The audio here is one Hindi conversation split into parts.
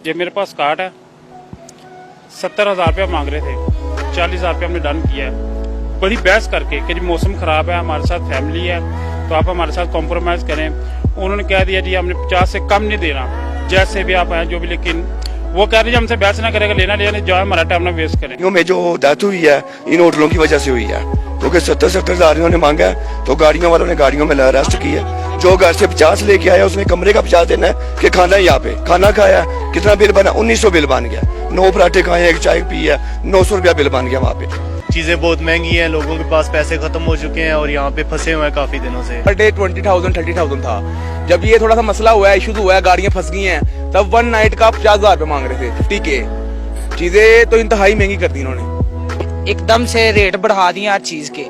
ये मेरे पास कार्ड है, 70,000 रुपया मांग रहे थे, 40,000 रुपया हमने डन किया है। बड़ी बहस करके कि जी मौसम ख़राब है, हमारे साथ फैमिली है, तो आप हमारे साथ कॉम्प्रोमाइज़ करें। उन्होंने कह दिया जी हमने 50 से कम नहीं देना, जैसे भी आप हैं जो भी, लेकिन वो कह रहे हैं हमसे बहस ना करेगा, लेना लेना जो है हमारा टाइम ना वेस्ट करें। में जो डेथ हुई है इन होटलों की वजह से हुई है, क्योंकि 70,000 इन्होंने मांगा है, तो गाड़ियों वालों ने गाड़ियों में अरेस्ट किया। जो घर से 50 लेके आया उसने कमरे का 50 देना है कि खाना है यहाँ पे, खाना खाया, कितना बिल बना, 1900 बिल बन गया। 9 पराठे खाए, एक चाय पी है, 900 रुपया बिल बन गया वहाँ पे। चीजें बहुत महंगी हैं, लोगों के पास पैसे खत्म हो चुके हैं और यहाँ पे फंसे हुए हैं काफी दिनों से। पर डे 20,000 30,000 था। जब ये थोड़ा सा मसला हुआ है, इशू हुआ है, गाड़ियां फंस गई हैं, तब वन नाइट का 50,000 रुपए मांग रहे थे, 50K। चीजें तो इंतहाई महंगी कर दी इन्होंने, एकदम से रेट बढ़ा दिए हर चीज के।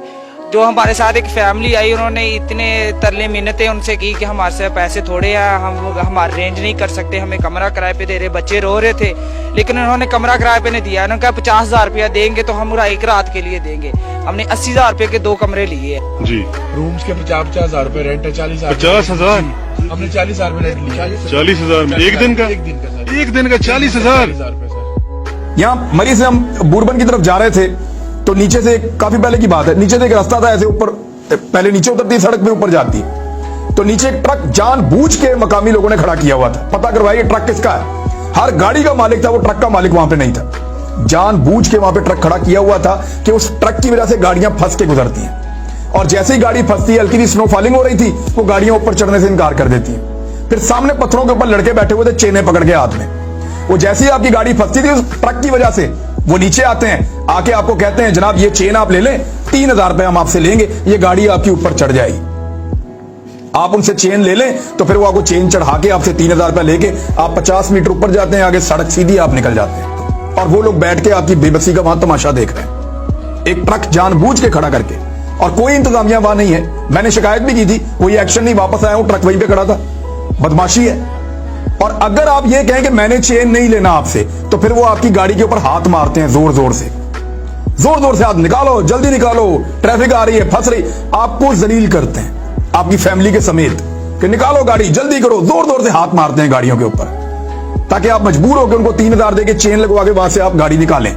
जो हमारे साथ एक फैमिली आई, उन्होंने इतने तरले मिन्नतें उनसे की कि हमारे से पैसे थोड़े हैं, हम हमारे रेंज नहीं कर सकते, हमें कमरा किराए पे दे रहे। बच्चे रो रहे थे, लेकिन उन्होंने कमरा किराए पे नहीं दिया। उन्होंने कहा 50,000 रुपया देंगे तो हम एक रात के लिए देंगे। हमने 80,000 रुपए के 2 कमरे लिए जी। रूम्स के 50,000 रुपए रेंट है, 40,000 50,000 हमने 40,000 में रेंट लिया। 40,000 में एक दिन का? एक दिन का सर, एक दिन का 40,000 रुपए सर। यहाँ मरी से हम बुरबन की तरफ जा रहे थे, तो नीचे से काफी पहले की बात है, नीचे से एक रास्ता था ऐसे ऊपर, पहले नीचे उतरती सड़क पे ऊपर जाती, तो नीचे एक ट्रक जानबूझ के मकामी लोगों ने खड़ा किया हुआ था। पता करवाइए ट्रक किसका है। हर गाड़ी का मालिक था, वो ट्रक का मालिक वहां पे नहीं था। जानबूझ के वहां पे ट्रक खड़ा किया हुआ था कि उस ट्रक की वजह से गाड़ियां फंस के गुजरती हैं, और जैसे ही गाड़ी फंसती है, हल्की सी स्नो फॉलिंग हो रही थी, वो गाड़ियां ऊपर चढ़ने से इनकार कर देती हैं। फिर सामने पत्थरों के ऊपर लड़के बैठे हुए थे, चेने पकड़ के हाथ में। वो जैसे ही आपकी गाड़ी फंसती थी उस ट्रक की वजह से, वो नीचे आते हैं, आके आपको कहते हैं जनाब ये चेन आप ले लें, 3,000 रुपए हम आपसे लेंगे, ये गाड़ी आपकी ऊपर चढ़ जाएगी। आप उनसे चेन ले लें तो फिर वो आपको चेन चढ़ा के आपसे 3,000 रुपए लेके आप 50 मीटर ऊपर जाते हैं, आगे सड़क सीधी आप निकल जाते हैं, और वो लोग बैठ के आपकी बेबसी का वहां तमाशा देख रहे हैं, एक ट्रक जानबूझ के खड़ा करके, और कोई इंतजामिया वहां नहीं है। मैंने शिकायत भी की थी, कोई एक्शन नहीं, वापस आया हूं, ट्रक वहीं पे खड़ा था। बदमाशी है। और अगर आप ये कहें कि मैंने चेन नहीं लेना आपसे, तो फिर वो आपकी गाड़ी के ऊपर हाथ मारते हैं, जोर जोर से हाथ निकालो, जल्दी निकालो, ट्रैफिक आ रही है, फंस रही, आपको जलील करते हैं आपकी फैमिली के समेत कि निकालो गाड़ी, जल्दी करो, जोर जोर से हाथ मारते हैं गाड़ियों के ऊपर, ताकि आप मजबूर होकर उनको 3,000 देके चेन लगवा के वहां से आप गाड़ी निकालें।